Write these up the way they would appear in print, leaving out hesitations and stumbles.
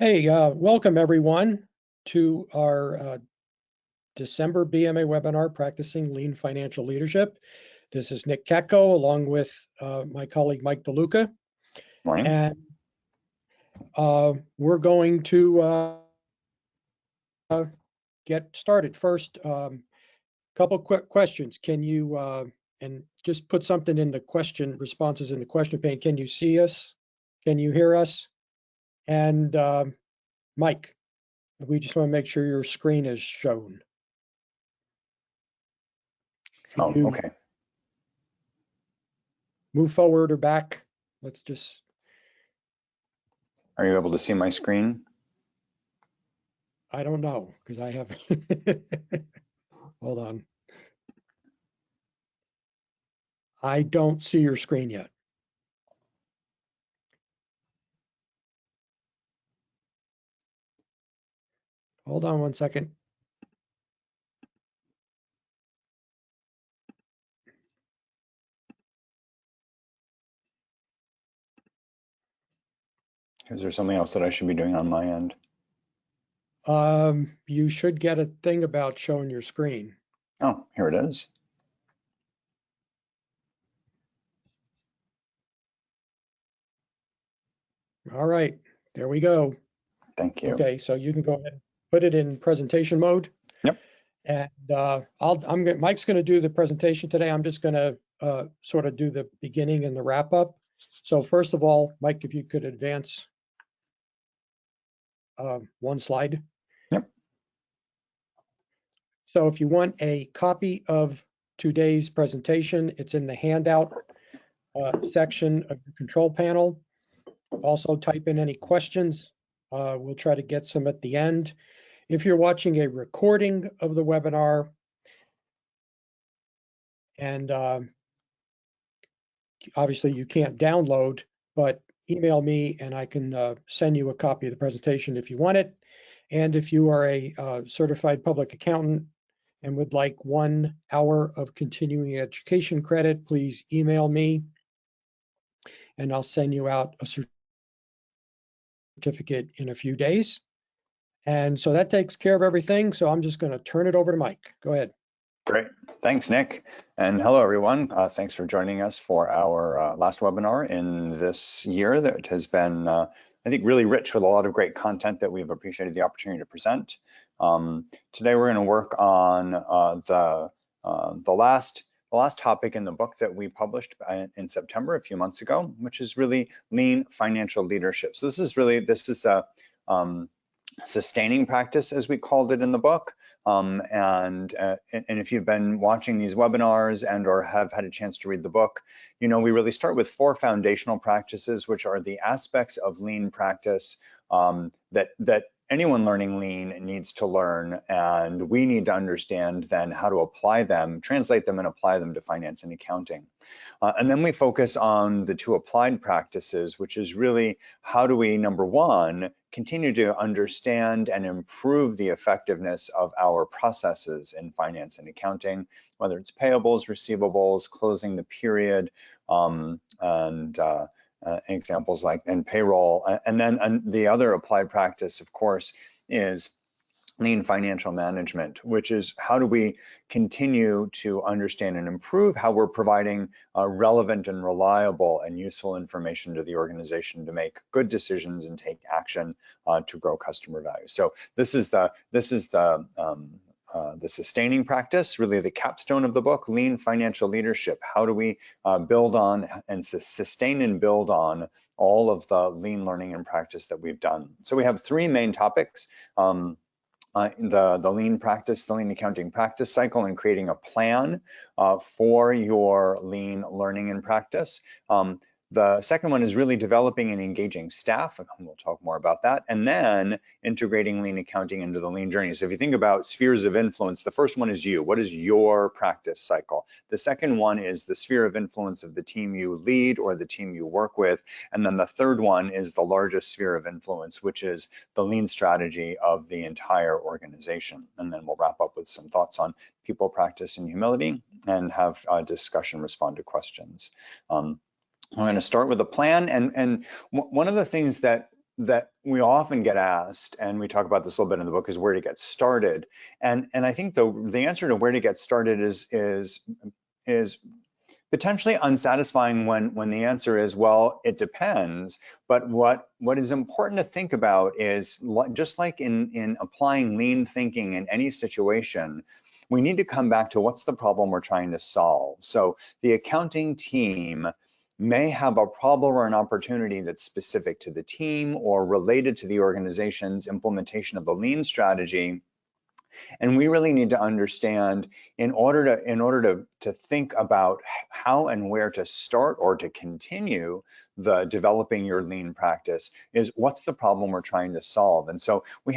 Hey, welcome everyone to our December BMA webinar, Practicing Lean Financial Leadership. This is Nick Katko along with my colleague Mike DeLuca. Morning. And we're going to get started. First, couple quick questions. Can you, and just put something in the question, responses in the question pane. Can you see us? Can you hear us? And Mike, we just want to make sure your screen is shown. Oh, okay. Move forward or back. Let's just. Are you able to see my screen? I don't know because I have. Hold on. I don't see your screen yet. Hold on one second. Is there something else that I should be doing on my end? You should get a thing about showing your screen. Oh, here it is. All right, there we go. Thank you. Okay, so you can go ahead and put it in presentation mode. Yep. And Mike's going to do the presentation today. I'm just going to sort of do the beginning and the wrap up. So first of all, Mike, if you could advance one slide. Yep. So if you want a copy of today's presentation, it's in the handout section of the control panel. Also type in any questions. We'll try to get some at the end. If you're watching a recording of the webinar, and obviously you can't download, but email me and I can send you a copy of the presentation if you want it. And if you are a certified public accountant and would like 1 hour of continuing education credit, please email me and I'll send you out a certificate in a few days. And so that takes care of everything. So I'm just going to turn it over to Mike. Go ahead. Great. Thanks, Nick. And hello, everyone. Thanks for joining us for our last webinar in this year that has been, I think, really rich with a lot of great content that we've appreciated the opportunity to present. Today, we're going to work on the last topic in the book that we published in September, a few months ago, which is really lean financial leadership. So this is the sustaining practice, as we called it in the book. And if you've been watching these webinars and or have had a chance to read the book, you know, we really start with 4 foundational practices, which are the aspects of lean practice that anyone learning lean needs to learn, and we need to understand then how to apply them, translate them and apply them to finance and accounting. And then we focus on the 2 applied practices, which is really how do we, number 1, continue to understand and improve the effectiveness of our processes in finance and accounting, whether it's payables, receivables, closing the period, examples like in payroll. And then the other applied practice, of course, is lean financial management, which is how do we continue to understand and improve how we're providing relevant and reliable and useful information to the organization to make good decisions and take action to grow customer value. So this is the sustaining practice, really the capstone of the book, lean financial leadership. How do we build on and sustain and build on all of the lean learning and practice that we've done? So we have 3 main topics. The lean practice, the lean accounting practice cycle, and creating a plan for your lean learning and practice. The second one is really developing and engaging staff, and we'll talk more about that, and then integrating lean accounting into the lean journey. So if you think about spheres of influence, the first one is you. What is your practice cycle? The second one is the sphere of influence of the team you lead or the team you work with. And then the third one is the largest sphere of influence, which is the lean strategy of the entire organization. And then we'll wrap up with some thoughts on people, practice, and humility, and have a discussion, respond to questions. I'm going to start with a plan, and one of the things that that we often get asked, and we talk about this a little bit in the book, is where to get started. And I think the answer to where to get started is potentially unsatisfying when the answer is, well, it depends. But what is important to think about is, just like in applying lean thinking in any situation, we need to come back to what's the problem we're trying to solve. So the accounting team may have a problem or an opportunity that's specific to the team or related to the organization's implementation of the lean strategy. And we really need to understand, in order to think about how and where to start or to continue the developing your lean practice, is what's the problem we're trying to solve. And so we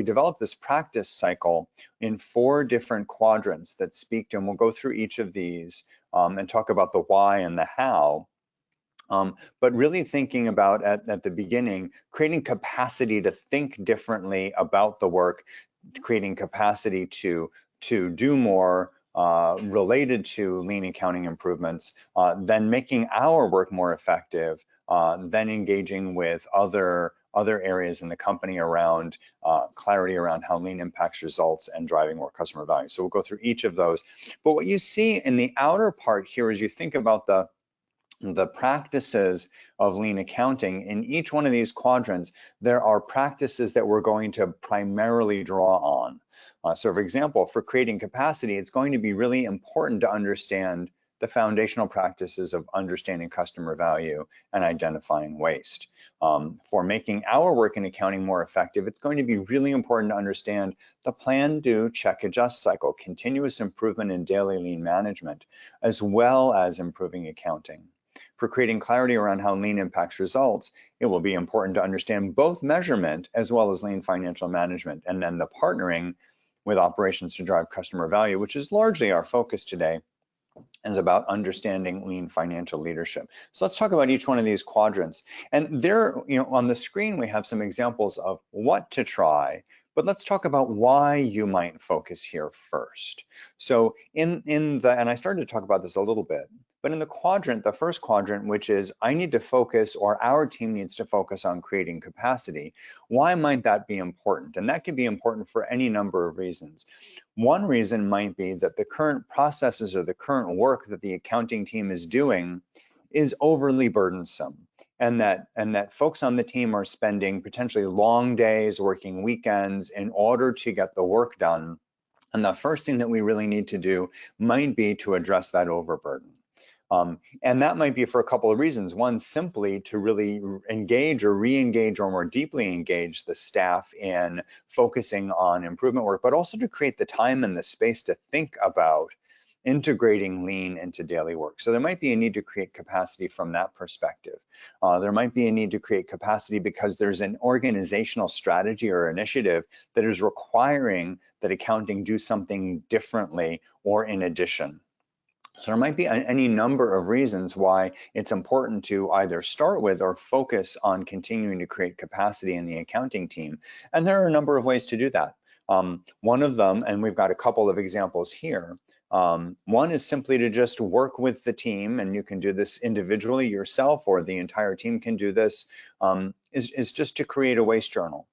developed this practice cycle in 4 different quadrants that speak to, and we'll go through each of these and talk about the why and the how. But really thinking about at the beginning, creating capacity to think differently about the work, creating capacity to do more related to lean accounting improvements, then making our work more effective, then engaging with other areas in the company around clarity around how lean impacts results and driving more customer value. So we'll go through each of those. But what you see in the outer part here is you think about the practices of lean accounting. In each one of these quadrants, there are practices that we're going to primarily draw on. So for example, for creating capacity, it's going to be really important to understand the foundational practices of understanding customer value and identifying waste. For making our work in accounting more effective, it's going to be really important to understand the plan, do, check, adjust cycle, continuous improvement in daily lean management, as well as improving accounting. For creating clarity around how lean impacts results, it will be important to understand both measurement as well as lean financial management, and then the partnering with operations to drive customer value, which is largely our focus today, is about understanding lean financial leadership. So let's talk about each one of these quadrants. And there, on the screen, we have some examples of what to try, but let's talk about why you might focus here first. So and I started to talk about this a little bit, but in the first quadrant, which is I need to focus, or our team needs to focus on creating capacity, why might that be important? And that can be important for any number of reasons. One reason might be that the current processes or the current work that the accounting team is doing is overly burdensome, and that folks on the team are spending potentially long days, working weekends in order to get the work done. And the first thing that we really need to do might be to address that overburden. And that might be for a couple of reasons. One, simply to really engage or re-engage or more deeply engage the staff in focusing on improvement work, but also to create the time and the space to think about integrating lean into daily work. So there might be a need to create capacity from that perspective. There might be a need to create capacity because there's an organizational strategy or initiative that is requiring that accounting do something differently or in addition. So there might be any number of reasons why it's important to either start with or focus on continuing to create capacity in the accounting team. And there are a number of ways to do that. One of them, and we've got a couple of examples here, one is simply to just work with the team, and you can do this individually yourself, or the entire team can do this, is just to create a waste journal.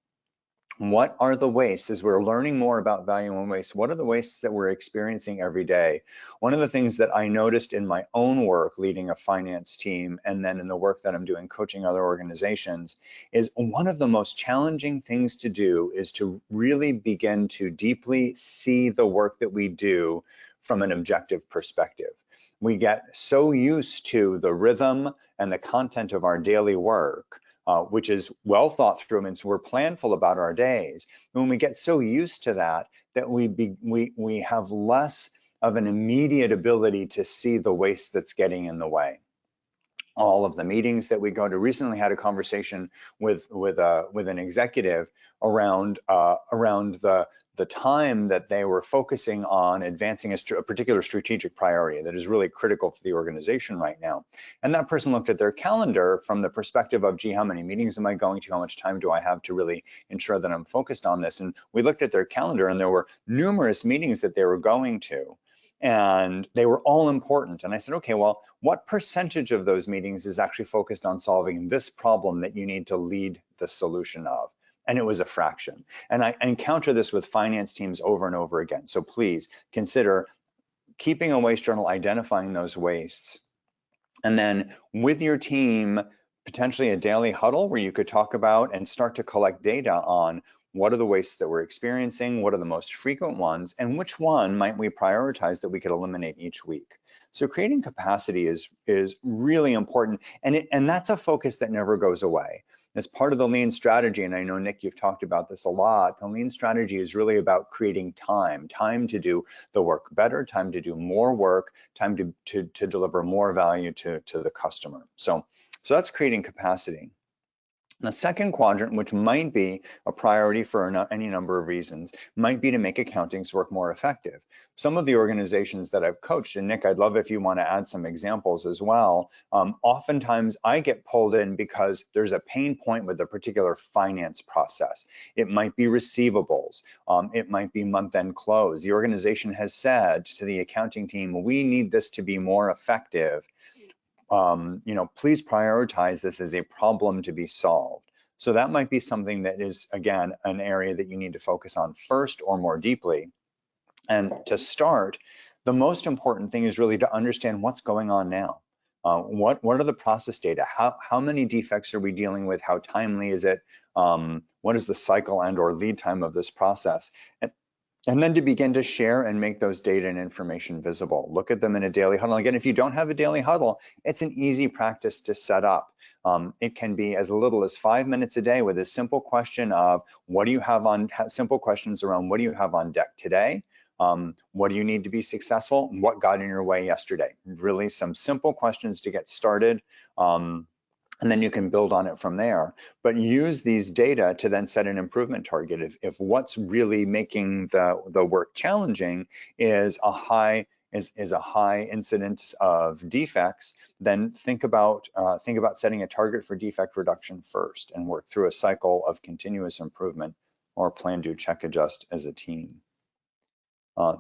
What are the wastes? As we're learning more about value and waste, what are the wastes that we're experiencing every day? One of the things that I noticed in my own work leading a finance team, and then in the work that I'm doing coaching other organizations, is one of the most challenging things to do is to really begin to deeply see the work that we do from an objective perspective. We get so used to the rhythm and the content of our daily work, which is well thought through, means we're planful about our days. And when we get so used to that, that we have less of an immediate ability to see the waste that's getting in the way. All of the meetings that we go to, recently had a conversation with an executive around the time that they were focusing on advancing a particular strategic priority that is really critical for the organization right now. And that person looked at their calendar from the perspective of, gee, how many meetings am I going to? How much time do I have to really ensure that I'm focused on this? And we looked at their calendar, and there were numerous meetings that they were going to. and they were all important. And I said, okay, well, what percentage of those meetings is actually focused on solving this problem that you need to lead the solution of? And it was a fraction. And I encounter this with finance teams over and over again. So please consider keeping a waste journal, identifying those wastes, and then with your team, potentially a daily huddle where you could talk about and start to collect data on what are the wastes that we're experiencing, what are the most frequent ones, and which one might we prioritize that we could eliminate each week. So creating capacity is really important, and that's a focus that never goes away. As part of the lean strategy, and I know, Nick, you've talked about this a lot, the lean strategy is really about creating time to do the work better, time to do more work, time to deliver more value to the customer. So that's creating capacity. The second quadrant, which might be a priority for any number of reasons, might be to make accountings work more effective. Some of the organizations that I've coached, and Nick, I'd love if you want to add some examples as well. Oftentimes I get pulled in because there's a pain point with a particular finance process. It might be receivables. It might be month-end close. The organization has said to the accounting team, we need this to be more effective. Please prioritize this as a problem to be solved. So that might be something that is, again, an area that you need to focus on first or more deeply. And to start, the most important thing is really to understand what's going on now. What are the process data? How many defects are we dealing with? How timely is it? What is the cycle and or lead time of this process? And then to begin to share and make those data and information visible. Look at them in a daily huddle. Again, if you don't have a daily huddle, it's an easy practice to set up. It can be as little as 5 minutes a day with a simple question of what do you have on, simple questions around what do you have on deck today? What do you need to be successful? What got in your way yesterday? Really some simple questions to get started. And then you can build on it from there. But use these data to then set an improvement target. If what's really making the work challenging is a high incidence of defects, then think about setting a target for defect reduction first and work through a cycle of continuous improvement or plan, do, check, adjust as a team.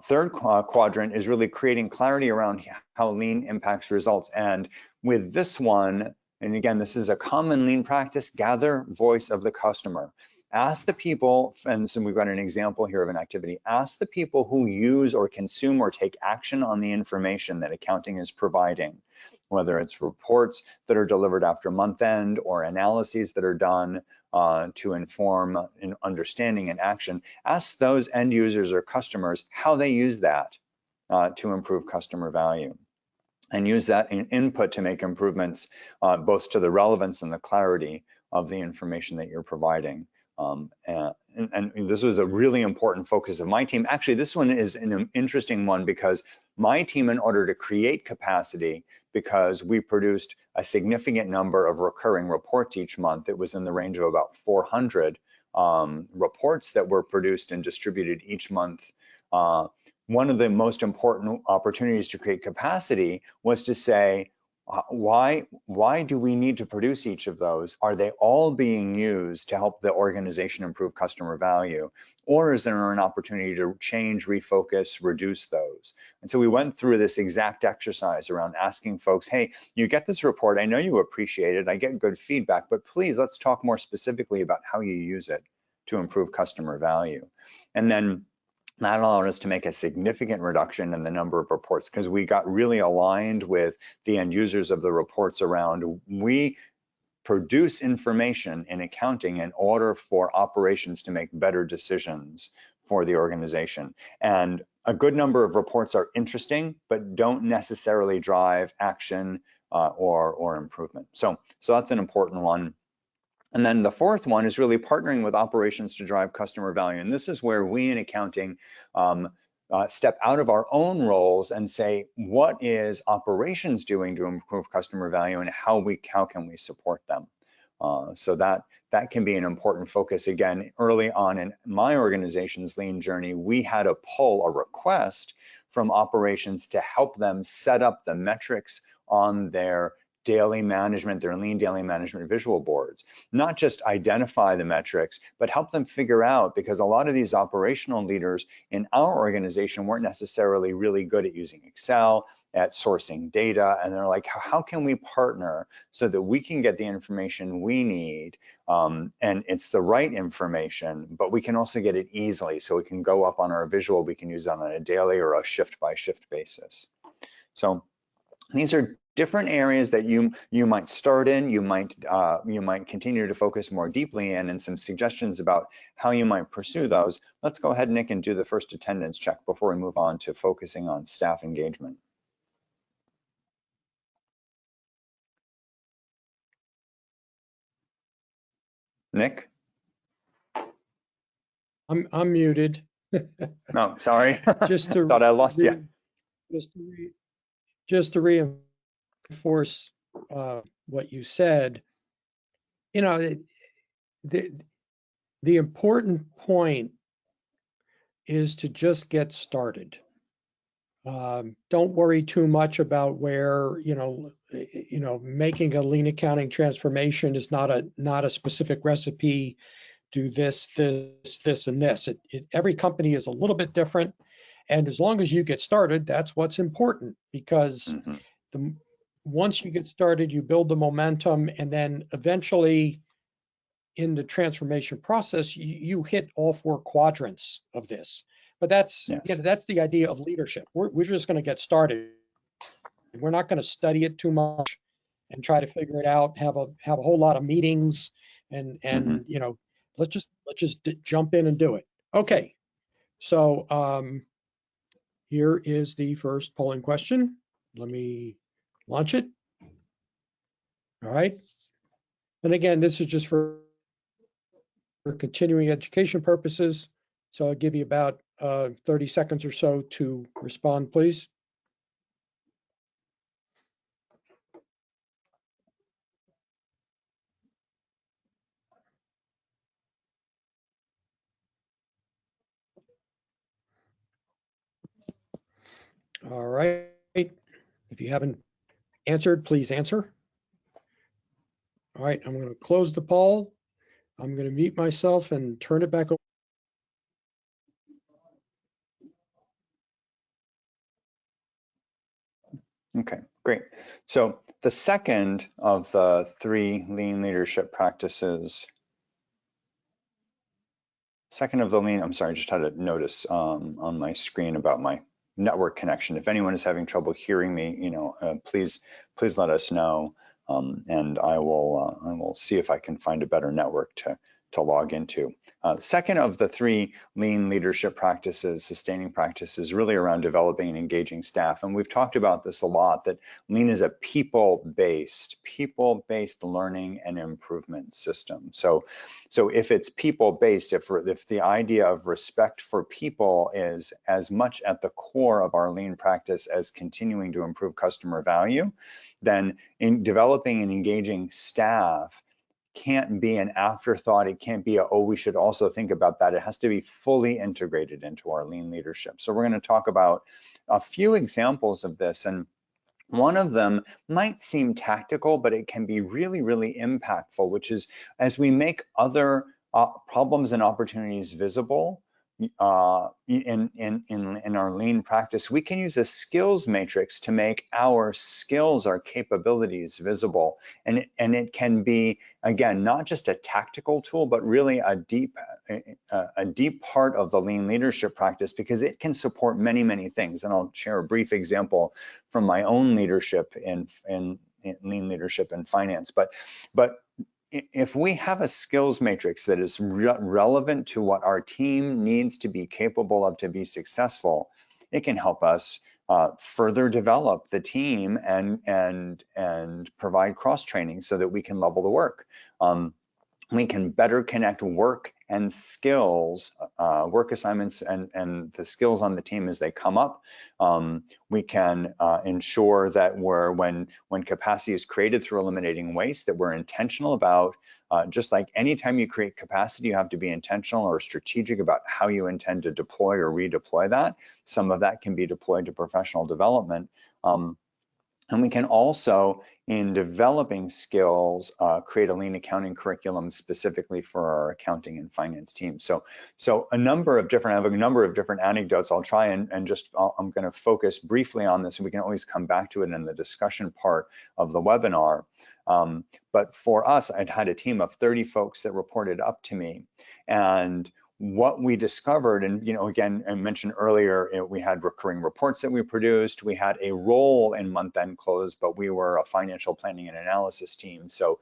Third quadrant is really creating clarity around how lean impacts results. And with this one, and again, this is a common lean practice, gather voice of the customer. Ask the people, and so we've got an example here of an activity, ask the people who use or consume or take action on the information that accounting is providing, whether it's reports that are delivered after month end or analyses that are done to inform understanding and action. Ask those end users or customers how they use that to improve customer value. And use that input to make improvements both to the relevance and the clarity of the information that you're providing. And this was a really important focus of my team. Actually, this one is an interesting one because my team, in order to create capacity, because we produced a significant number of recurring reports each month, it was in the range of about 400 reports that were produced and distributed each month. One of the most important opportunities to create capacity was to say, why do we need to produce each of those? Are they all being used to help the organization improve customer value? Or is there an opportunity to change, refocus, reduce those? And so we went through this exact exercise around asking folks, hey, you get this report, I know you appreciate it, I get good feedback, but please let's talk more specifically about how you use it to improve customer value. And then that allowed us to make a significant reduction in the number of reports because we got really aligned with the end users of the reports around we produce information in accounting in order for operations to make better decisions for the organization. And a good number of reports are interesting, but don't necessarily drive action or improvement. So that's an important one. And then the fourth one is really partnering with operations to drive customer value. And this is where we in accounting step out of our own roles and say, what is operations doing to improve customer value and how can we support them? So that can be an important focus. Again, early on in my organization's lean journey, we had to pull a request from operations to help them set up the metrics on their daily management, their lean daily management visual boards. Not just identify the metrics, but help them figure out, because a lot of these operational leaders in our organization weren't necessarily really good at using Excel, at sourcing data, and they're like, how can we partner so that we can get the information we need, and it's the right information, but we can also get it easily, so we can go up on our visual, we can use it on a daily or a shift by shift basis. So these are different areas that you might start in, you might continue to focus more deeply in, and some suggestions about how you might pursue those. Let's go ahead, Nick, and do the first attendance check before we move on to focusing on staff engagement. Nick? I'm muted. No, sorry. Just to Thought I lost you. Just to reinforce what you said, you know, the important point is to just get started. Don't worry too much about where, making a lean accounting transformation is not a specific recipe. Do this, and this. Every company is a little bit different. And as long as you get started, that's what's important, because once you get started, you build the momentum, and then eventually in the transformation process, you hit all 4 quadrants of this. But that's, that's the idea of leadership. We're just going to get started. We're not going to study it too much and try to figure it out, have a whole lot of meetings and let's just jump in and do it. Okay. So here is the first polling question. Let me launch it. All right. And again, this is just for continuing education purposes. So I'll give you about 30 seconds or so to respond, please. All right. If you haven't answered, please answer. All right, I'm going to close the poll. I'm going to mute myself and turn it back over. Okay, great. So the second of the 3 lean leadership practices, I'm sorry, I just had a notice on my screen about my network connection. If anyone is having trouble hearing me, please let us know, and I will see if I can find a better network to log into. Second of the 3 lean leadership practices, sustaining practices, really around developing and engaging staff. And we've talked about this a lot, that lean is a people-based learning and improvement system. So if it's people-based, if the idea of respect for people is as much at the core of our lean practice as continuing to improve customer value, then in developing and engaging staff can't be an afterthought. It can't be we should also think about that. It has to be fully integrated into our lean leadership. So we're going to talk about a few examples of this, and one of them might seem tactical, but it can be really, really impactful, which is as we make other problems and opportunities visible in our lean practice, we can use a skills matrix to make our skills, our capabilities visible. And it can be, again, not just a tactical tool, but really a deep part of the lean leadership practice, because it can support many, many things. And I'll share a brief example from my own leadership in lean leadership and finance. But if we have a skills matrix that is relevant to what our team needs to be capable of to be successful, it can help us further develop the team and provide cross training so that we can level the work. We can better connect work and skills, work assignments and the skills on the team as they come up. We can ensure that when capacity is created through eliminating waste, that we're intentional about, just like anytime you create capacity, you have to be intentional or strategic about how you intend to deploy or redeploy that. Some of that can be deployed to professional development. And we can also, in developing skills, create a lean accounting curriculum specifically for our accounting and finance team. So I have a number of different anecdotes. I'll try and I'm going to focus briefly on this, and we can always come back to it in the discussion part of the webinar. But for us, I'd had a team of 30 folks that reported up to me, and what we discovered, and again, I mentioned earlier, we had recurring reports that we produced. We had a role in month-end close, but we were a financial planning and analysis team, so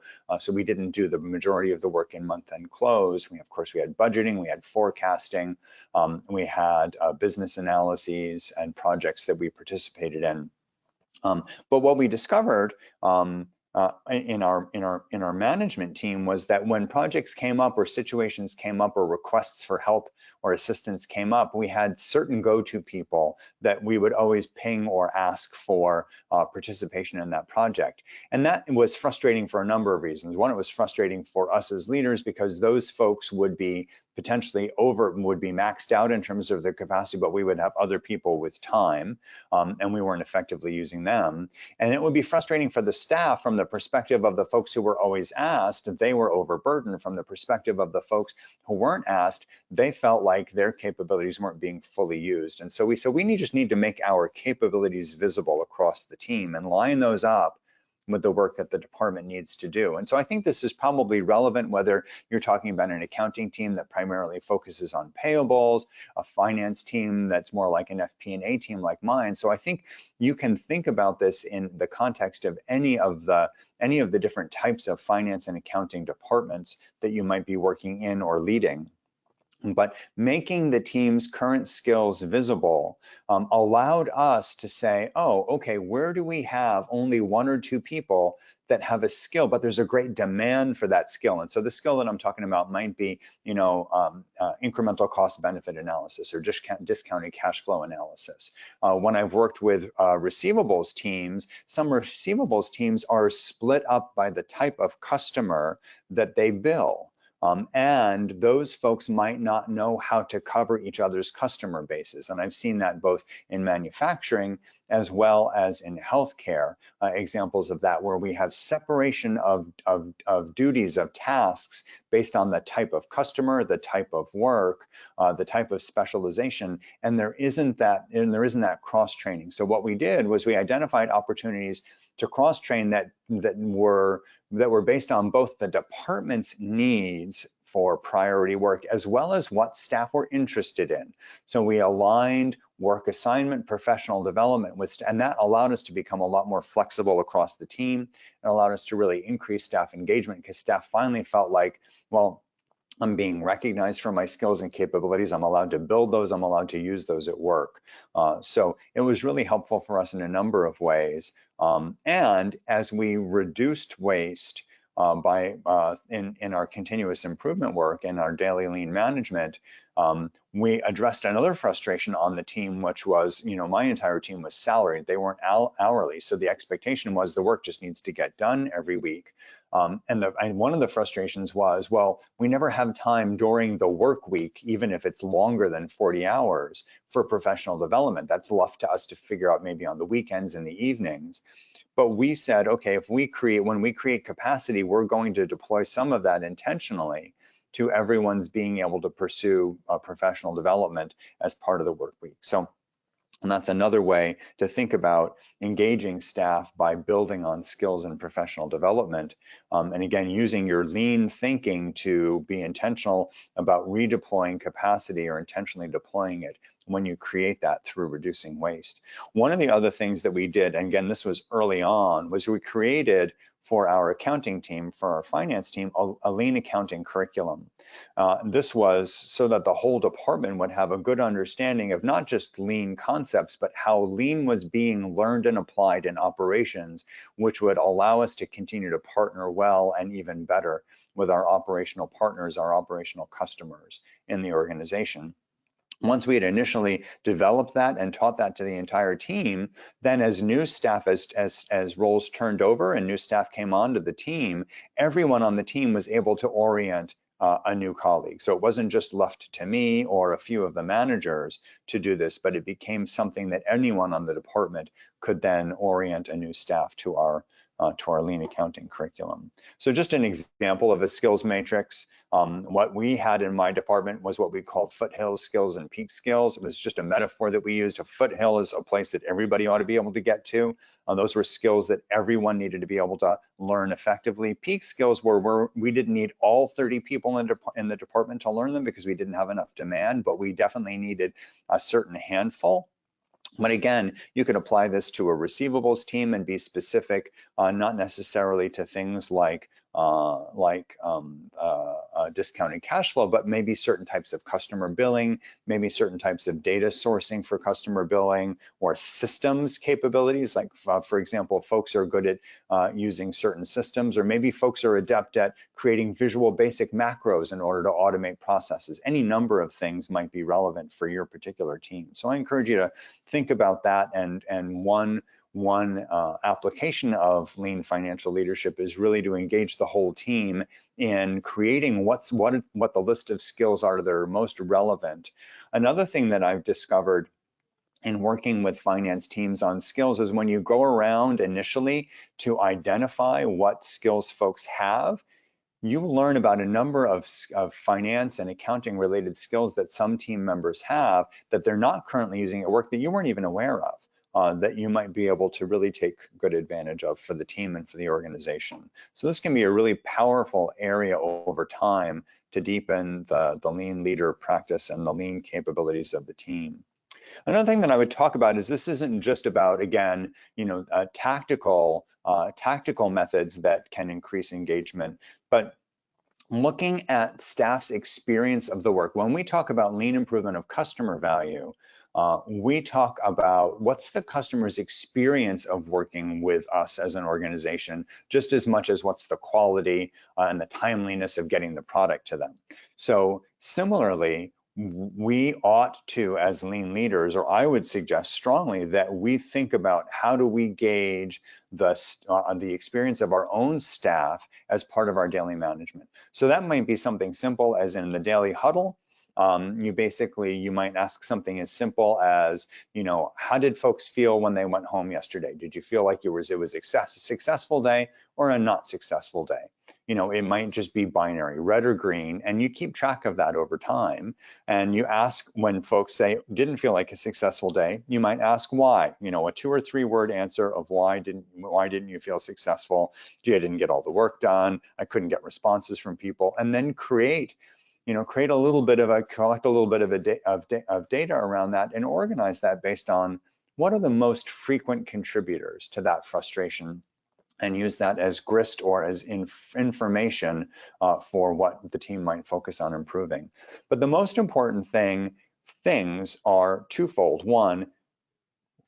we didn't do the majority of the work in month-end close. Of course, we had budgeting, we had forecasting, we had business analyses and projects that we participated in. But what we discovered in our management team was that when projects came up or situations came up or requests for help or assistance came up, we had certain go-to people that we would always ping or ask for participation in that project. And that was frustrating for a number of reasons. One, it was frustrating for us as leaders because those folks would be potentially would be maxed out in terms of their capacity, but we would have other people with time, and we weren't effectively using them. And it would be frustrating for the staff from the perspective of the folks who were always asked. They were overburdened. From the perspective of the folks who weren't asked, they felt like their capabilities weren't being fully used. And so we said, we just need to make our capabilities visible across the team and line those up with the work that the department needs to do. And so I think this is probably relevant whether you're talking about an accounting team that primarily focuses on payables, a finance team that's more like an FP&A team like mine. So I think you can think about this in the context of any of the different types of finance and accounting departments that you might be working in or leading. But making the team's current skills visible allowed us to say, oh, okay, where do we have only one or two people that have a skill, but there's a great demand for that skill? And so the skill that I'm talking about might be, incremental cost benefit analysis or discounted cash flow analysis. When I've worked with receivables teams, some receivables teams are split up by the type of customer that they bill. And those folks might not know how to cover each other's customer bases. And I've seen that both in manufacturing as well as in healthcare, examples of that where we have separation of duties, of tasks based on the type of customer, the type of work, the type of specialization, and there isn't that cross-training. So what we did was we identified opportunities to cross-train that were based on both the department's needs for priority work as well as what staff were interested in. So we aligned work assignment, professional development and that allowed us to become a lot more flexible across the team and allowed us to really increase staff engagement because staff finally felt like, well, I'm being recognized for my skills and capabilities. I'm allowed to build those. I'm allowed to use those at work. So it was really helpful for us in a number of ways. And as we reduced waste in our continuous improvement work and our daily lean management, we addressed another frustration on the team, which was, my entire team was salaried. They weren't hourly. So the expectation was the work just needs to get done every week. And one of the frustrations was, well, we never have time during the work week, even if it's longer than 40 hours, for professional development. That's left to us to figure out maybe on the weekends and the evenings. But we said, okay, when we create capacity, we're going to deploy some of that intentionally to everyone's being able to pursue professional development as part of the work week. And that's another way to think about engaging staff by building on skills and professional development. And again, using your lean thinking to be intentional about redeploying capacity or intentionally deploying it when you create that through reducing waste. One of the other things that we did, and again, this was early on, was we created for our accounting team, for our finance team, a lean accounting curriculum. This was so that the whole department would have a good understanding of not just lean concepts, but how lean was being learned and applied in operations, which would allow us to continue to partner well and even better with our operational partners, our operational customers in the organization. Once we had initially developed that and taught that to the entire team, then as new staff, as roles turned over and new staff came onto the team, everyone on the team was able to orient a new colleague. So it wasn't just left to me or a few of the managers to do this, but it became something that anyone on the department could then orient a new staff to our lean accounting curriculum. So just an example of a skills matrix. What we had in my department was what we called foothills skills and peak skills. It was just a metaphor that we used. A foothill is a place that everybody ought to be able to get to. Those were skills that everyone needed to be able to learn effectively. Peak skills were where we didn't need all 30 people in the department to learn them because we didn't have enough demand, but we definitely needed a certain handful. But again, you could apply this to a receivables team and be specific, not necessarily to things like discounted cash flow, but maybe certain types of customer billing, maybe certain types of data sourcing for customer billing, or systems capabilities. Like, for example, folks are good at using certain systems, or maybe folks are adept at creating visual basic macros in order to automate processes. Any number of things might be relevant for your particular team. So I encourage you to think about that, and one application of lean financial leadership is really to engage the whole team in creating what the list of skills are that are most relevant. Another thing that I've discovered in working with finance teams on skills is when you go around initially to identify what skills folks have, you learn about a number of finance and accounting related skills that some team members have that they're not currently using at work that you weren't even aware of, that you might be able to really take good advantage of for the team and for the organization. So this can be a really powerful area over time to deepen the lean leader practice and the lean capabilities of the team. Another thing that I would talk about is this isn't just about, again, tactical methods that can increase engagement, but looking at staff's experience of the work. When we talk about lean improvement of customer value, we talk about what's the customer's experience of working with us as an organization, just as much as what's the quality and the timeliness of getting the product to them. So similarly, we ought to, as lean leaders, or I would suggest strongly that we think about how do we gauge the experience of our own staff as part of our daily management. So that might be something simple as in the daily huddle. You might ask something as simple as, how did folks feel when they went home yesterday? Did you feel like it was a successful day or a not successful day? It might just be binary, red or green, and you keep track of that over time. And you ask, when folks say didn't feel like a successful day, you might ask why. A 2 or 3 word answer of why didn't you feel successful? Gee, I didn't get all the work done. I couldn't get responses from people. And then collect a little bit of data around that and organize that based on what are the most frequent contributors to that frustration, and use that as grist or as information for what the team might focus on improving. But the most important things are twofold. One,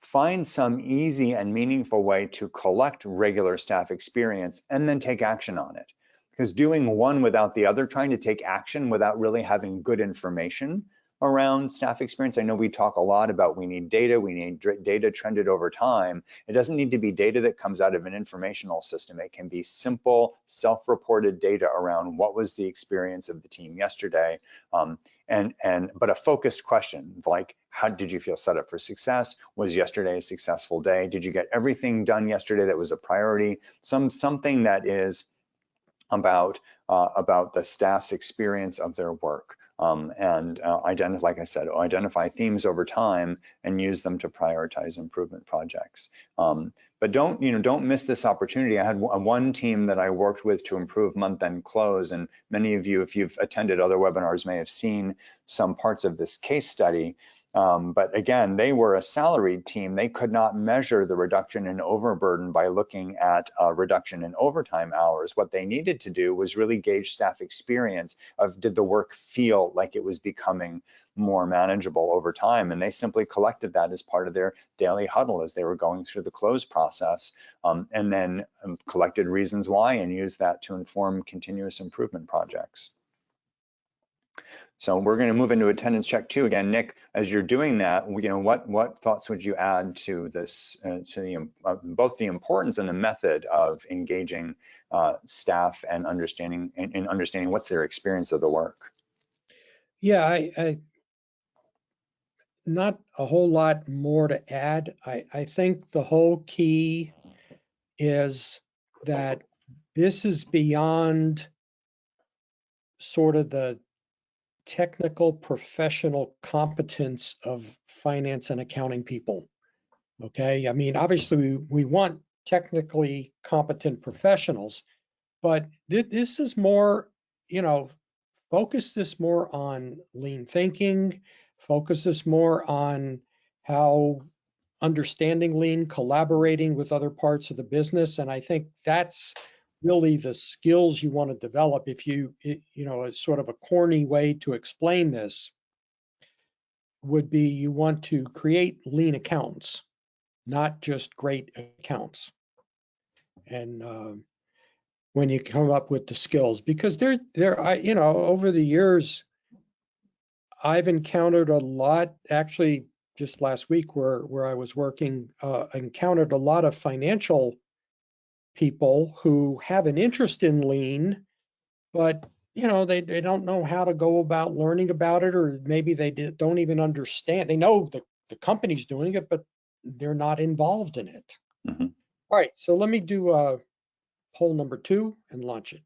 find some easy and meaningful way to collect regular staff experience and then take action on it. Because doing one without the other, trying to take action without really having good information around staff experience. I know we talk a lot about we need data trended over time. It doesn't need to be data that comes out of an informational system. It can be simple, self-reported data around what was the experience of the team yesterday, but a focused question like, how did you feel set up for success? Was yesterday a successful day? Did you get everything done yesterday that was a priority? Something that is about the staff's experience of their work. Identify themes over time and use them to prioritize improvement projects. But don't miss this opportunity. I had one team that I worked with to improve month-end close, and many of you, if you've attended other webinars, may have seen some parts of this case study. But again, they were a salaried team. They could not measure the reduction in overburden by looking at a reduction in overtime hours. What they needed to do was really gauge staff experience of, did the work feel like it was becoming more manageable over time? And they simply collected that as part of their daily huddle as they were going through the close process, and then collected reasons why and used that to inform continuous improvement projects. So we're going to move into attendance check 2 again. Nick, as you're doing that, what thoughts would you add to this, to both the importance and the method of engaging staff and understanding what's their experience of the work? Yeah, I not a whole lot more to add. I think the whole key is that this is beyond sort of the technical professional competence of finance and accounting people. Okay, I mean, obviously we want technically competent professionals, but this is more, focus this more on lean thinking, focus this more on how understanding lean, collaborating with other parts of the business. And I think that's really the skills you want to develop. If it's sort of a corny way to explain this would be you want to create lean accounts, not just great accounts. And when you come up with the skills, because over the years, I've encountered a lot, actually just last week where I was working, encountered a lot of financial people who have an interest in lean, but they don't know how to go about learning about it, or maybe they don't even understand. They know the company's doing it, but they're not involved in it. Mm-hmm. All right, so let me do poll number 2 and launch it.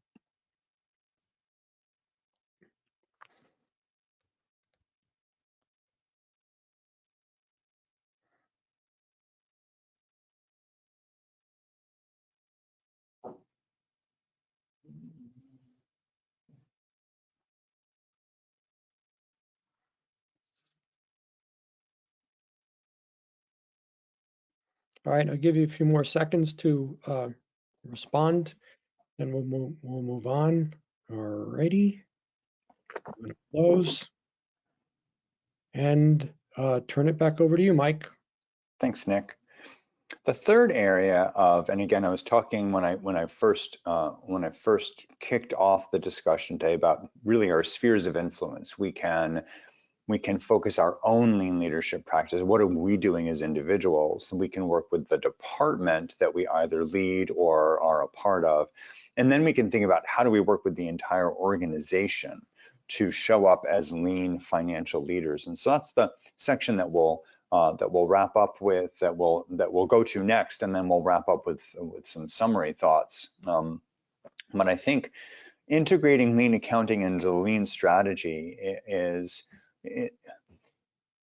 All right, I'll give you a few more seconds to respond, and we'll move on. All righty, I'm going to close and turn it back over to you, Mike. Thanks, Nick. The third area of, and again, I was talking when I first kicked off the discussion today about really our spheres of influence. We can focus our own lean leadership practice. What are we doing as individuals? We can work with the department that we either lead or are a part of. And then we can think about how do we work with the entire organization to show up as lean financial leaders. And so that's the section that we'll wrap up with, that we'll go to next, and then we'll wrap up with some summary thoughts. But I think integrating lean accounting into the lean strategy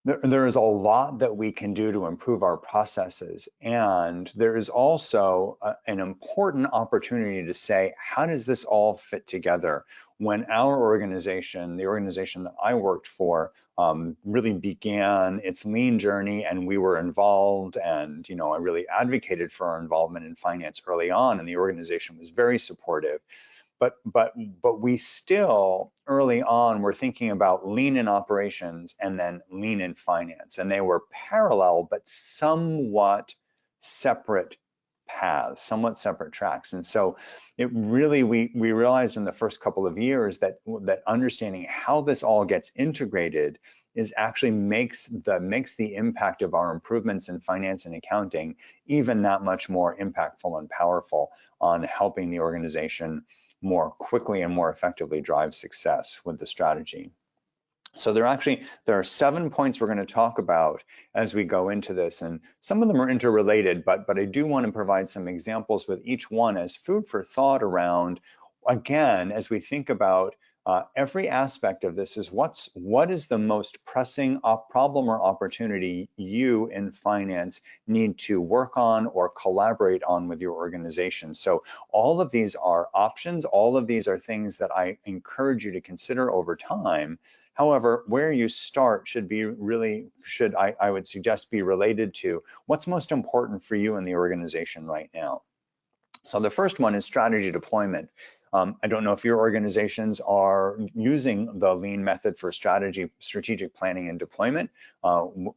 there is a lot that we can do to improve our processes, and there is also an important opportunity to say, how does this all fit together? When our organization, the organization that I worked for, really began its lean journey, and we were involved, and I really advocated for our involvement in finance early on, and the organization was very supportive. But we still early on were thinking about lean in operations and then lean in finance, and they were parallel but somewhat separate paths, somewhat separate tracks. And so it really, we realized in the first couple of years that understanding how this all gets integrated is actually makes the impact of our improvements in finance and accounting even that much more impactful and powerful on helping the organization more quickly and more effectively drive success with the strategy. So there are 7 points we're going to talk about as we go into this, and some of them are interrelated, but I do want to provide some examples with each one as food for thought around, again, as we think about every aspect of this, is what is the most pressing problem or opportunity you in finance need to work on or collaborate on with your organization. So all of these are options. All of these are things that I encourage you to consider over time. However, where you start should be really, I would suggest, be related to what's most important for you in the organization right now. So the first one is strategy deployment. I don't know if your organizations are using the lean method for strategic planning and deployment.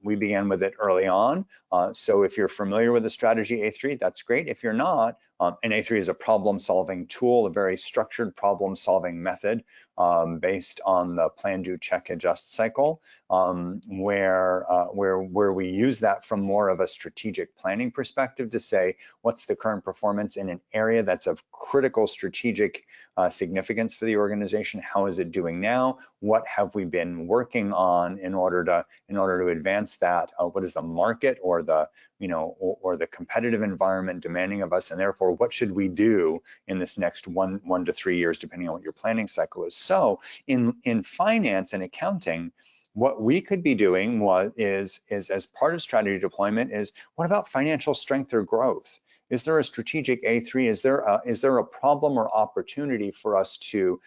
We began with it early on. So if you're familiar with the strategy A3, that's great. If you're not, and A3 is a problem-solving tool, a very structured problem-solving method based on the plan, do, check, adjust cycle, where we use that from more of a strategic planning perspective to say, what's the current performance in an area that's of critical strategic significance for the organization? How is it doing now? What have we been working on in order to advance that? What is the market or the or the competitive environment demanding of us? And therefore, what should we do in this next one to 3 years, depending on what your planning cycle is? So in finance and accounting, what we could be doing is as part of strategy deployment is, what about financial strength or growth? Is there a strategic A3? Is there a problem or opportunity for us to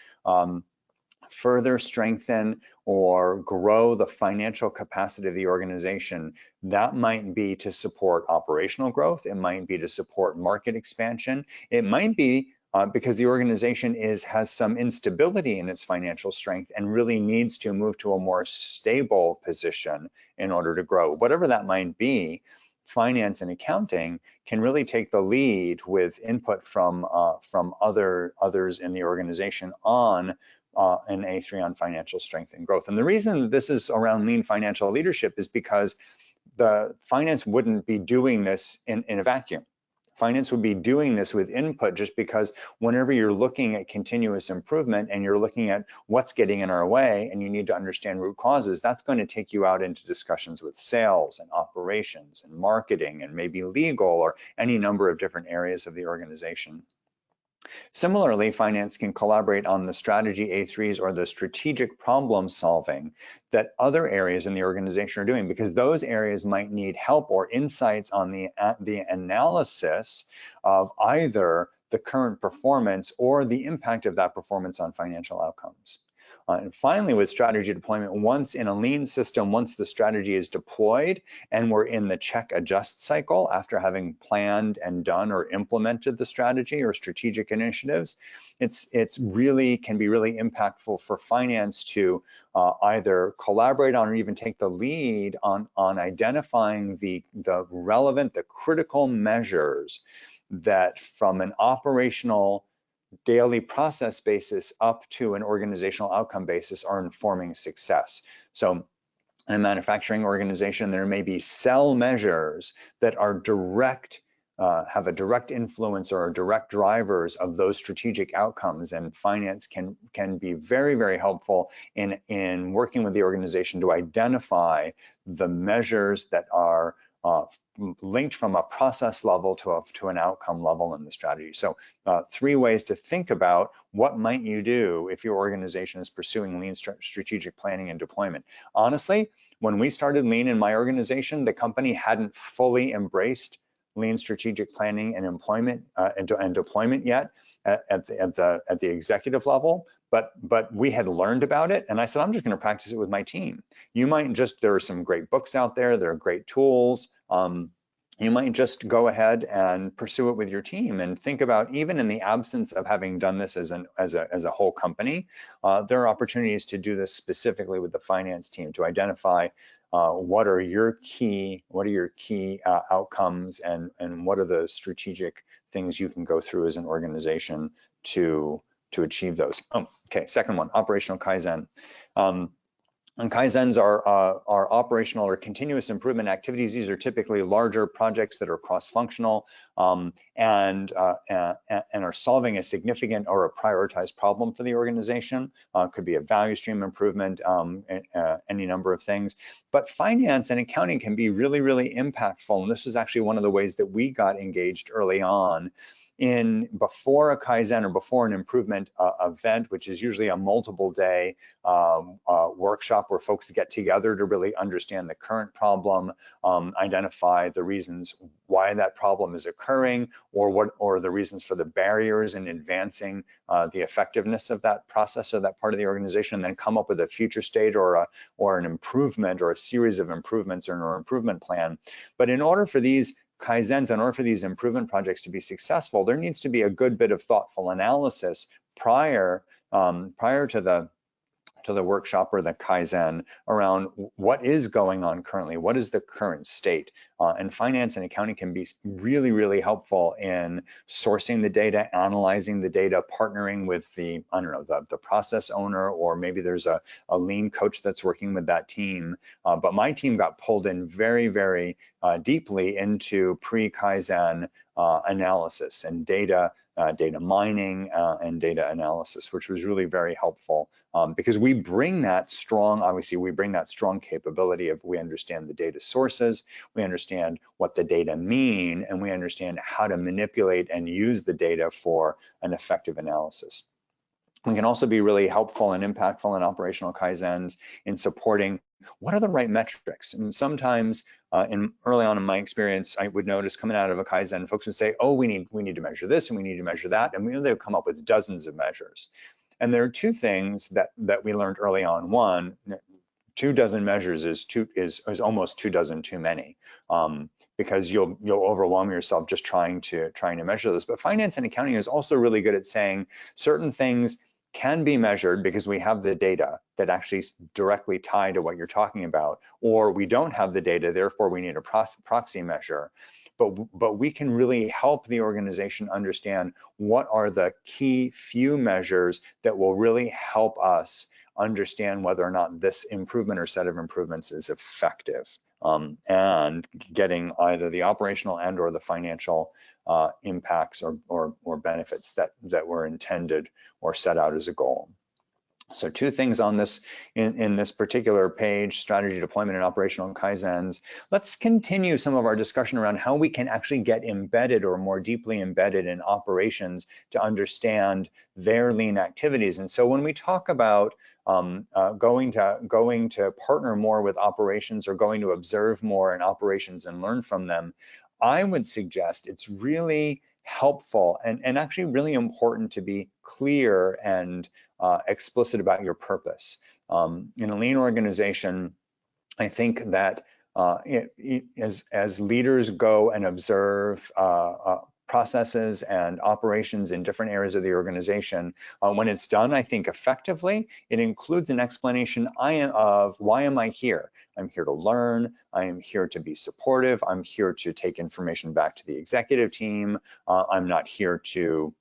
further strengthen or grow the financial capacity of the organization? That might be to support operational growth. It might be to support market expansion. It might be because the organization has some instability in its financial strength and really needs to move to a more stable position in order to grow. Whatever that might be, finance and accounting can really take the lead with input from others in the organization on an A3 on financial strength and growth. And the reason this is around lean financial leadership is because the finance wouldn't be doing this in a vacuum. Finance would be doing this with input, just because whenever you're looking at continuous improvement and you're looking at what's getting in our way and you need to understand root causes, that's going to take you out into discussions with sales and operations and marketing and maybe legal or any number of different areas of the organization. Similarly, finance can collaborate on the strategy A3s or the strategic problem solving that other areas in the organization are doing, because those areas might need help or insights on the analysis of either the current performance or the impact of that performance on financial outcomes. And finally, with strategy deployment, once in a lean system, once the strategy is deployed and we're in the check adjust cycle after having planned and done or implemented the strategy or strategic initiatives, it's really can be really impactful for finance to either collaborate on or even take the lead on identifying the relevant, the critical measures that from an operational daily process basis up to an organizational outcome basis are informing success. So in a manufacturing organization, there may be cell measures that are have a direct influence or are direct drivers of those strategic outcomes, and finance can be very, very helpful in working with the organization to identify the measures that are linked from a process level to an outcome level in the strategy. So 3 ways to think about what might you do if your organization is pursuing lean strategic planning and deployment. Honestly, when we started lean in my organization, the company hadn't fully embraced lean strategic planning and employment and deployment yet at the executive level. But we had learned about it, and I said, I'm just going to practice it with my team. You might there are some great books out there, there are great tools. You might just go ahead and pursue it with your team and think about, even in the absence of having done this as a whole company, there are opportunities to do this specifically with the finance team to identify what are your key outcomes and what are the strategic things you can go through as an organization to achieve those. Okay, second one, operational Kaizen. And Kaizens are operational or continuous improvement activities. These are typically larger projects that are cross-functional and are solving a significant or a prioritized problem for the organization. Could be a value stream improvement, any number of things. But finance and accounting can be really, really impactful. And this is actually one of the ways that we got engaged early on before a Kaizen or before an improvement event, which is usually a multiple day workshop where folks get together to really understand the current problem, identify the reasons why that problem is occurring, or the reasons for the barriers in advancing the effectiveness of that process or that part of the organization, and then come up with a future state or an improvement or a series of improvements or an improvement plan. But in order for these Kaizens, in order for these improvement projects to be successful, there needs to be a good bit of thoughtful analysis prior to the workshop or the Kaizen around what is going on currently, what is the current state. And finance and accounting can be really, really helpful in sourcing the data, analyzing the data, partnering with the, I don't know, the process owner, or maybe there's a lean coach that's working with that team. But my team got pulled in very, very deeply into pre-Kaizen analysis and data mining and data analysis, which was really very helpful because we bring that strong, obviously we bring that strong capability of we understand the data sources, we understand what the data mean, and we understand how to manipulate and use the data for an effective analysis. We can also be really helpful and impactful in operational Kaizens in supporting what are the right metrics. And sometimes early on in my experience, I would notice coming out of a Kaizen, folks would say, oh, we need to measure this and we need to measure that. And they would come up with dozens of measures. And there are two things that we learned early on. One, 24 measures is almost 24 too many, because you'll overwhelm yourself just trying to measure this. But finance and accounting is also really good at saying certain things can be measured because we have the data that actually directly tie to what you're talking about, or we don't have the data, therefore we need a proxy measure. But we can really help the organization understand what are the key few measures that will really help us understand whether or not this improvement or set of improvements is effective, and getting either the operational and or the financial impacts or benefits that were intended or set out as a goal. So two things on this in this particular page, strategy, deployment, and operational Kaizens. Let's continue some of our discussion around how we can actually get embedded or more deeply embedded in operations to understand their lean activities. And so when we talk about going to partner more with operations or going to observe more in operations and learn from them, I would suggest it's really helpful and actually really important to be clear and explicit about your purpose. In a lean organization, I think that as leaders go and observe processes and operations in different areas of the organization, when it's done, I think effectively, it includes an explanation of why am I here? I'm here to learn, I am here to be supportive, I'm here to take information back to the executive team, I'm not here to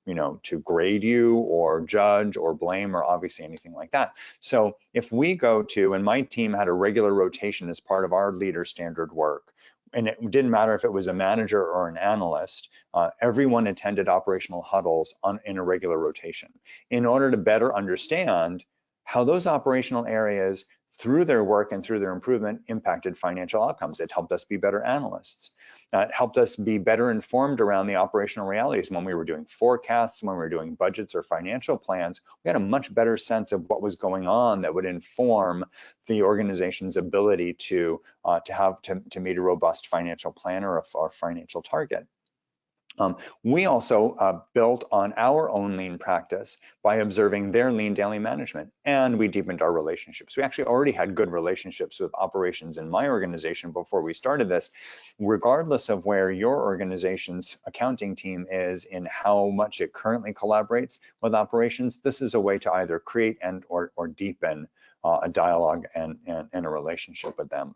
grade you or judge or blame or obviously anything like that. So if we go to, and my team had a regular rotation as part of our leader standard work, and it didn't matter if it was a manager or an analyst, everyone attended operational huddles in a regular rotation in order to better understand how those operational areas through their work and through their improvement impacted financial outcomes. It helped us be better analysts. It helped us be better informed around the operational realities. When we were doing forecasts, when we were doing budgets or financial plans, we had a much better sense of what was going on that would inform the organization's ability to meet a robust financial plan or a financial target. We also built on our own lean practice by observing their lean daily management, and we deepened our relationships. We actually already had good relationships with operations in my organization before we started this. Regardless of where your organization's accounting team is in how much it currently collaborates with operations, this is a way to either create and or deepen a dialogue and a relationship with them.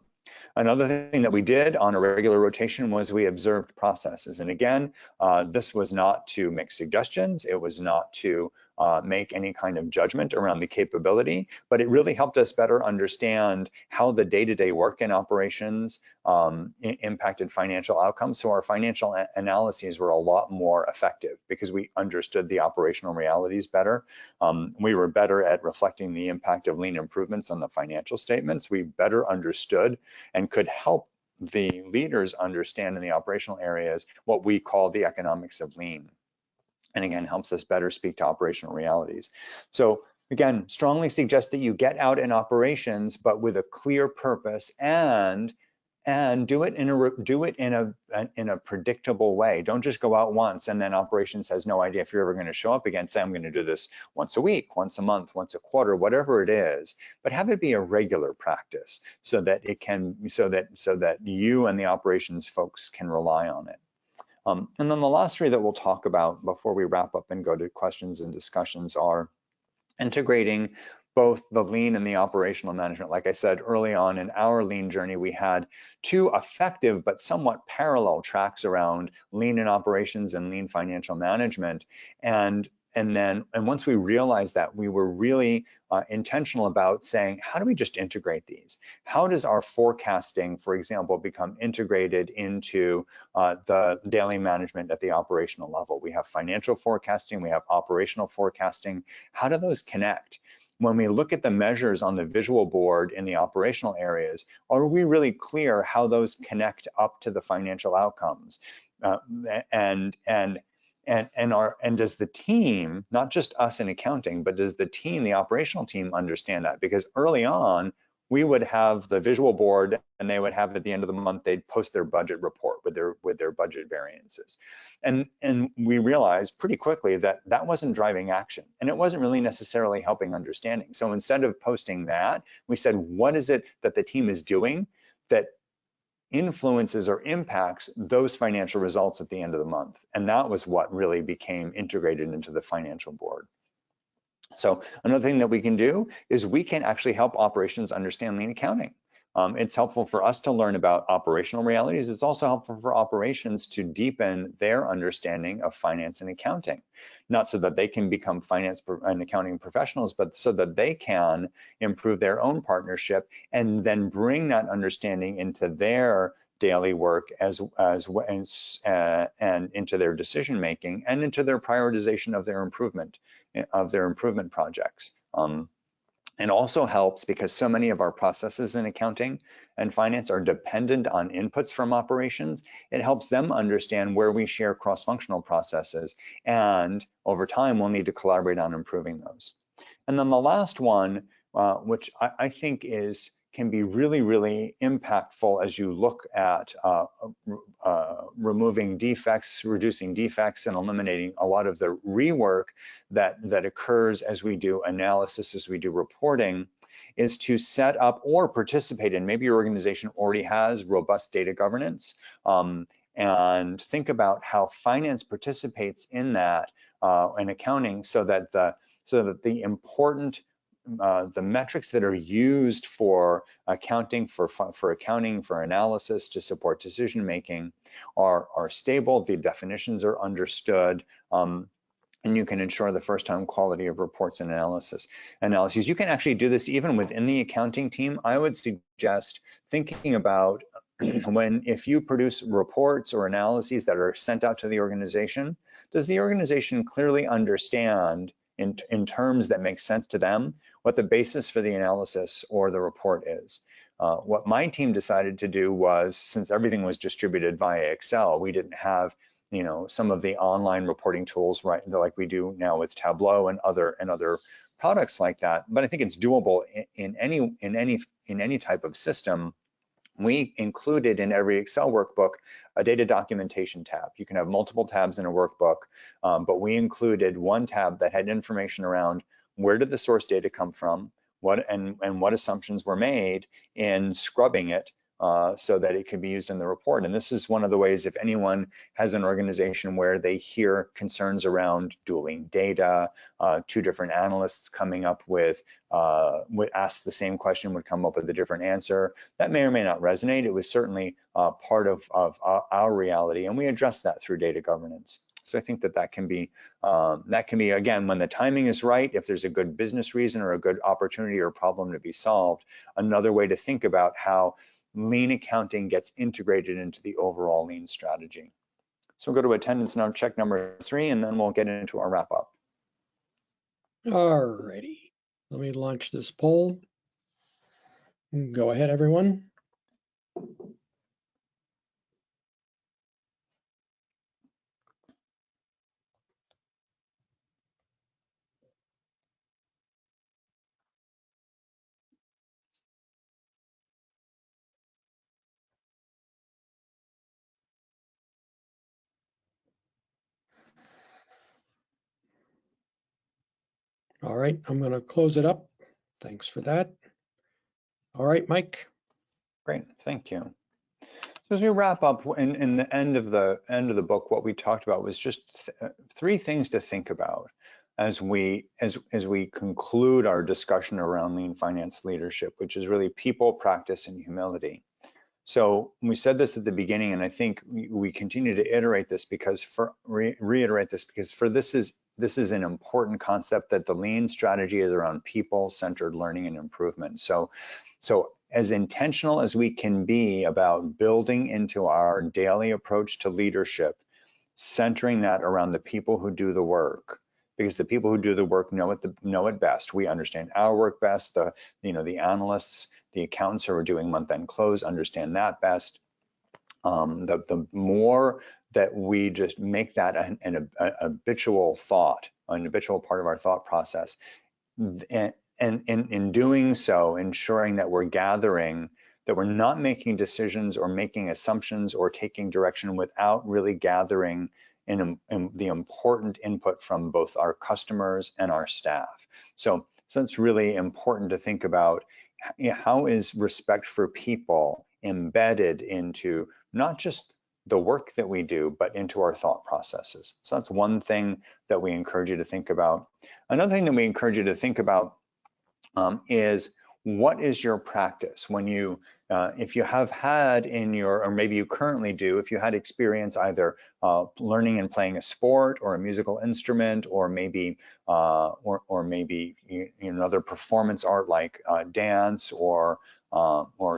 Another thing that we did on a regular rotation was we observed processes. And again, this was not to make suggestions. It was not to make any kind of judgment around the capability, but it really helped us better understand how the day-to-day work in operations impacted financial outcomes. So our financial analyses were a lot more effective because we understood the operational realities better. We were better at reflecting the impact of lean improvements on the financial statements. We better understood and could help the leaders understand in the operational areas what we call the economics of lean. And again, helps us better speak to operational realities. So again, strongly suggest that you get out in operations, but with a clear purpose and and do it in a predictable way. Don't just go out once and then operations has no idea if you're ever going to show up again. Say, I'm going to do this once a week, once a month, once a quarter, whatever it is, but have it be a regular practice so that it can, so that you and the operations folks can rely on it. And then the last three that we'll talk about before we wrap up and go to questions and discussions are integrating both the lean and the operational management. Like I said early on in our lean journey, we had two effective but somewhat parallel tracks around lean in operations and lean financial management. And once we realized that, we were really intentional about saying, how do we just integrate these? How does our forecasting, for example, become integrated into the daily management at the operational level? We have financial forecasting, we have operational forecasting. How do those connect? When we look at the measures on the visual board in the operational areas, are we really clear how those connect up to the financial outcomes? And does the team, not just us in accounting, but does the team, the operational team, understand that? Because early on, we would have the visual board and they would have at the end of the month, they'd post their budget report with their budget variances. And we realized pretty quickly that that wasn't driving action and it wasn't really necessarily helping understanding. So instead of posting that, we said, what is it that the team is doing that influences or impacts those financial results at the end of the month? And that was what really became integrated into the financial board. So another thing that we can do is we can actually help operations understand lean accounting. It's helpful for us to learn about operational realities. It's also helpful for operations to deepen their understanding of finance and accounting, not so that they can become finance and accounting professionals, but so that they can improve their own partnership and then bring that understanding into their daily work and into their decision making and into their prioritization of their improvement projects. And also helps because so many of our processes in accounting and finance are dependent on inputs from operations. It helps them understand where we share cross-functional processes, and over time we'll need to collaborate on improving those. And then the last one, which I think can be really, really impactful as you look at removing defects, reducing defects, and eliminating a lot of the rework that occurs as we do analysis, as we do reporting, is to set up or participate in, maybe your organization already has robust data governance, and think about how finance participates in that and accounting so that the important the metrics that are used for accounting, for analysis to support decision making are stable, the definitions are understood, and you can ensure the first time quality of reports and analyses. You can actually do this even within the accounting team. I would suggest thinking about if you produce reports or analyses that are sent out to the organization, does the organization clearly understand in terms that make sense to them what the basis for the analysis or the report is? What my team decided to do was, since everything was distributed via Excel, we didn't have some of the online reporting tools like we do now with Tableau and other products like that. But I think it's doable in any type of system. We included in every Excel workbook a data documentation tab. You can have multiple tabs in a workbook, but we included one tab that had information around where did the source data come from, what assumptions were made in scrubbing it so that it can be used in the report. And this is one of the ways, if anyone has an organization where they hear concerns around dueling data, two different analysts coming up with would ask the same question, would come up with a different answer, that may or may not resonate. It was certainly part of our reality, and we addressed that through data governance. So I think that can be again, when the timing is right, if there's a good business reason or a good opportunity or problem to be solved, another way to think about how lean accounting gets integrated into the overall lean strategy. So we'll go to attendance now, check number 3, and then we'll get into our wrap up. All righty, let me launch this poll. Go ahead, everyone. All right, I'm going to close it up. Thanks for that. All right, Mike. Great, thank you. So as we wrap up, in the end of the book, what we talked about was just three things to think about as we conclude our discussion around lean finance leadership, which is really people, practice, and humility. So we said this at the beginning, and I think we continue to iterate this because reiterate this because this is an important concept, that the lean strategy is around people-centered learning and improvement. So as intentional as we can be about building into our daily approach to leadership, centering that around the people who do the work, because the people who do the work know it best. We understand our work best. The analysts, the accountants who are doing month-end close understand that best. The more that we just make that an habitual thought, an habitual part of our thought process, and in doing so, ensuring that we're gathering, that we're not making decisions or making assumptions or taking direction without really gathering in the important input from both our customers and our staff. So it's really important to think about, how is respect for people embedded into not just the work that we do, but into our thought processes. So that's one thing that we encourage you to think about. Another thing that we encourage you to think about is, what is your practice when you, if you have had in your, or maybe you currently do, if you had experience either learning and playing a sport or a musical instrument, or maybe maybe another performance art like dance or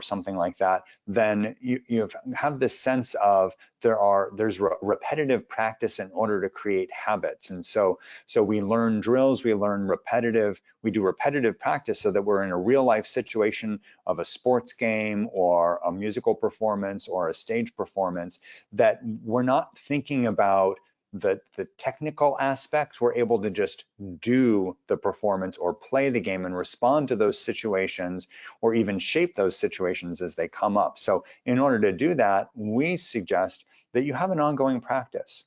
something like that, then you have this sense of there's repetitive practice in order to create habits. And so we learn drills, we do repetitive practice so that we're in a real life situation of a sports game or a musical performance or a stage performance, that we're not thinking about the technical aspects. We're able to just do the performance or play the game and respond to those situations, or even shape those situations as they come up. So in order to do that, we suggest that you have an ongoing practice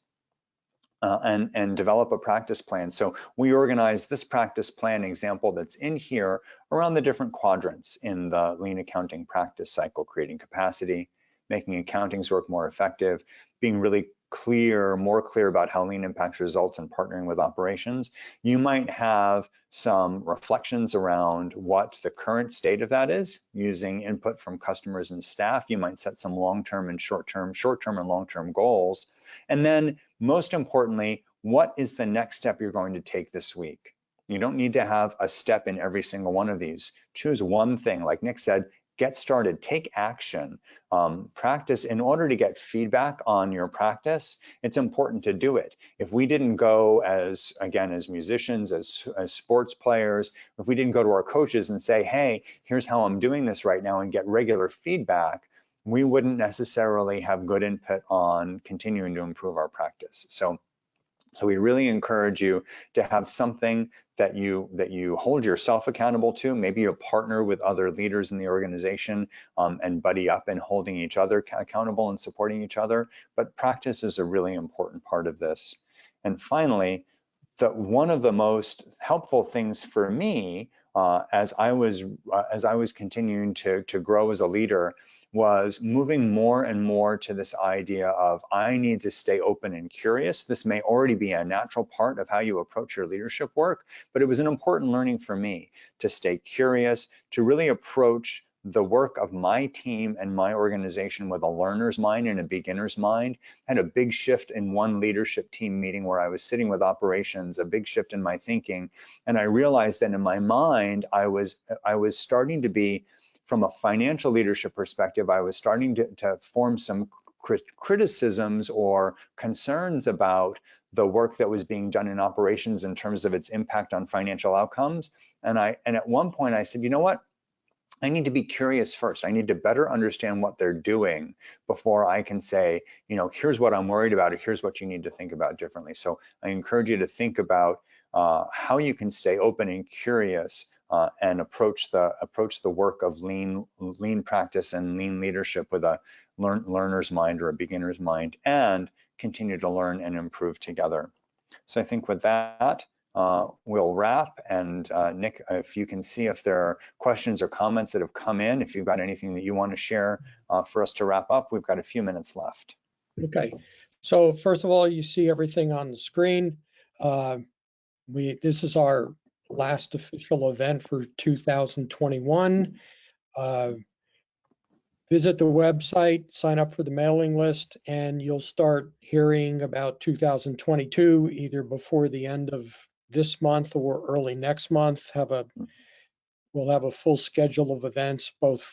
and develop a practice plan. So we organize this practice plan example that's in here around the different quadrants in the lean accounting practice cycle: creating capacity, making accounting's work more effective, being really more clear about how lean impacts results, and partnering with operations. You might have some reflections around what the current state of that is, using input from customers and staff. You might set some long-term and short-term and long-term goals. And then most importantly, what is the next step you're going to take this week? You don't need to have a step in every single one of these. Choose one thing. Like Nick said, get started, take action, practice. In order to get feedback on your practice, it's important to do it. If we didn't go as musicians, as sports players, if we didn't go to our coaches and say, hey, here's how I'm doing this right now, and get regular feedback, we wouldn't necessarily have good input on continuing to improve our practice. So we really encourage you to have something that you hold yourself accountable to. Maybe you partner with other leaders in the organization and buddy up in holding each other accountable and supporting each other. But practice is a really important part of this. And finally, one of the most helpful things for me as I was continuing to grow as a leader was moving more and more to this idea of, I need to stay open and curious. This may already be a natural part of how you approach your leadership work, but it was an important learning for me to stay curious, to really approach the work of my team and my organization with a learner's mind and a beginner's mind. I had a big shift in one leadership team meeting where I was sitting with operations, a big shift in my thinking. And I realized that in my mind, I was starting to be, from a financial leadership perspective, I was starting to form some criticisms or concerns about the work that was being done in operations in terms of its impact on financial outcomes. And at one point I said, you know what? I need to be curious first. I need to better understand what they're doing before I can say, here's what I'm worried about, or here's what you need to think about differently. So I encourage you to think about how you can stay open and curious and approach the work of lean practice and lean leadership with a learner's mind or a beginner's mind, and continue to learn and improve together. So I think with that, we'll wrap. And Nick, if you can see if there are questions or comments that have come in, if you've got anything that you want to share for us to wrap up, we've got a few minutes left. Okay. So first of all, you see everything on the screen. This is our last official event for 2021. Visit the website, sign up for the mailing list, and you'll start hearing about 2022 either before the end of this month or early next month. We'll have a full schedule of events, both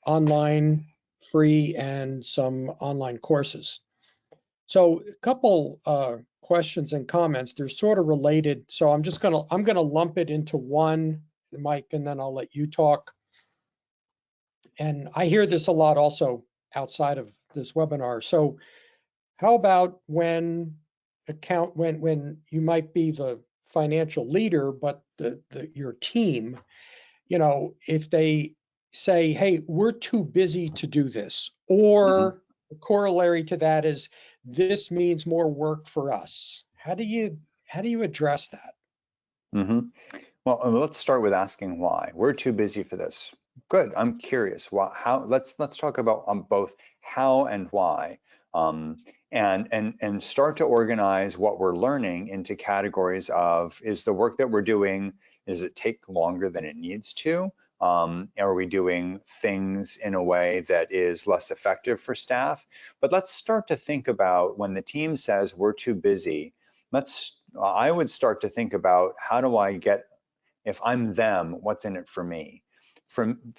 online, free, and some online courses. So a couple questions and comments. They're sort of related. So I'm gonna lump it into one, Mike, and then I'll let you talk. And I hear this a lot also outside of this webinar. So how about when you might be the financial leader, but your team, if they say, hey, we're too busy to do this, or the corollary to that is this means more work for us. How do you address that? Well, let's start with asking why. We're too busy for this. Good. I'm curious. How? Let's talk about both how and why, and start to organize what we're learning into categories of: is the work that we're doing, does it take longer than it needs to? Are we doing things in a way that is less effective for staff? But let's start to think about when the team says we're too busy. I would start to think about, how do I get, if I'm them, what's in it for me?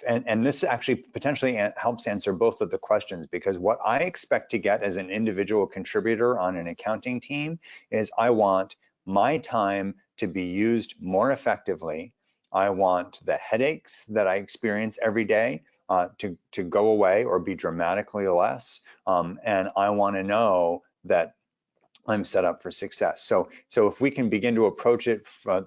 And this actually potentially helps answer both of the questions, because what I expect to get as an individual contributor on an accounting team is I want my time to be used more effectively. I want the headaches that I experience every day to go away or be dramatically less. And I want to know that I'm set up for success. So if we can begin to approach it,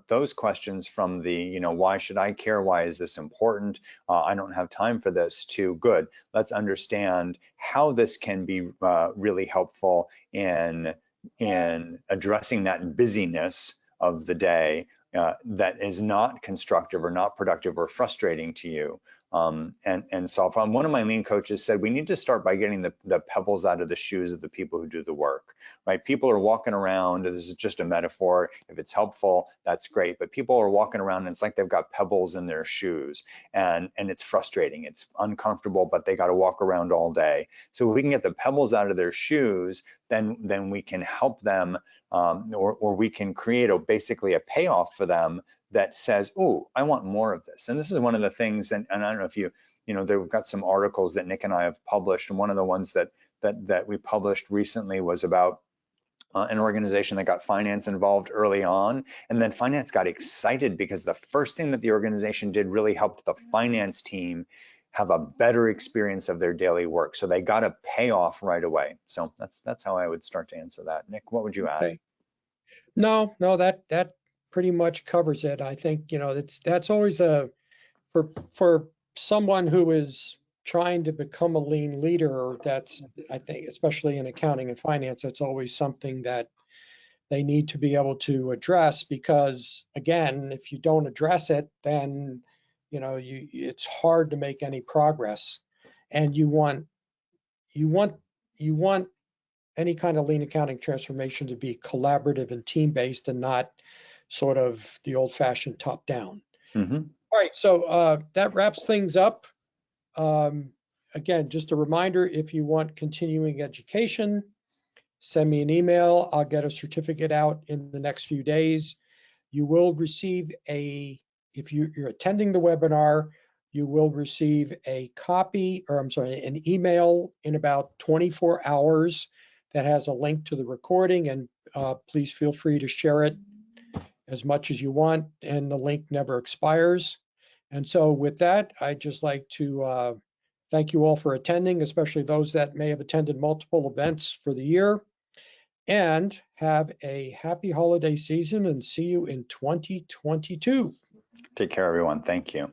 those questions from the, why should I care? Why is this important? I don't have time for this, to good. Let's understand how this can be really helpful in addressing that busyness of the day that is not constructive or not productive or frustrating to you. And solve problem. One of my lean coaches said we need to start by getting the pebbles out of the shoes of the people who do the work, right? People are walking around, this is just a metaphor, if it's helpful, that's great, but people are walking around and it's like they've got pebbles in their shoes, and it's frustrating, it's uncomfortable, but they got to walk around all day. So if we can get the pebbles out of their shoes, then we can help them, or we can create basically a payoff for them that says, oh, I want more of this. And this is one of the things, and I don't know if we've got some articles that Nick and I have published, and one of the ones that we published recently was about an organization that got finance involved early on, and then finance got excited because the first thing that the organization did really helped the finance team have a better experience of their daily work. So they got a payoff right away. So that's how I would start to answer that. Nick, what would you add? Okay. No, that pretty much covers it. I think, that's always for someone who is trying to become a lean leader, I think, especially in accounting and finance, that's always something that they need to be able to address, because again, if you don't address it, then, it's hard to make any progress. And you want any kind of lean accounting transformation to be collaborative and team-based, and not sort of the old-fashioned top-down. All right, so that wraps things up. Again, just a reminder, if you want continuing education, send me an email. I'll get a certificate out in the next few days. You will receive if you're attending the webinar, you will receive an email in about 24 hours that has a link to the recording, and please feel free to share it as much as you want, and the link never expires. And so with that, I'd just like to thank you all for attending, especially those that may have attended multiple events for the year, and have a happy holiday season, and see you in 2022. Take care, everyone. Thank you.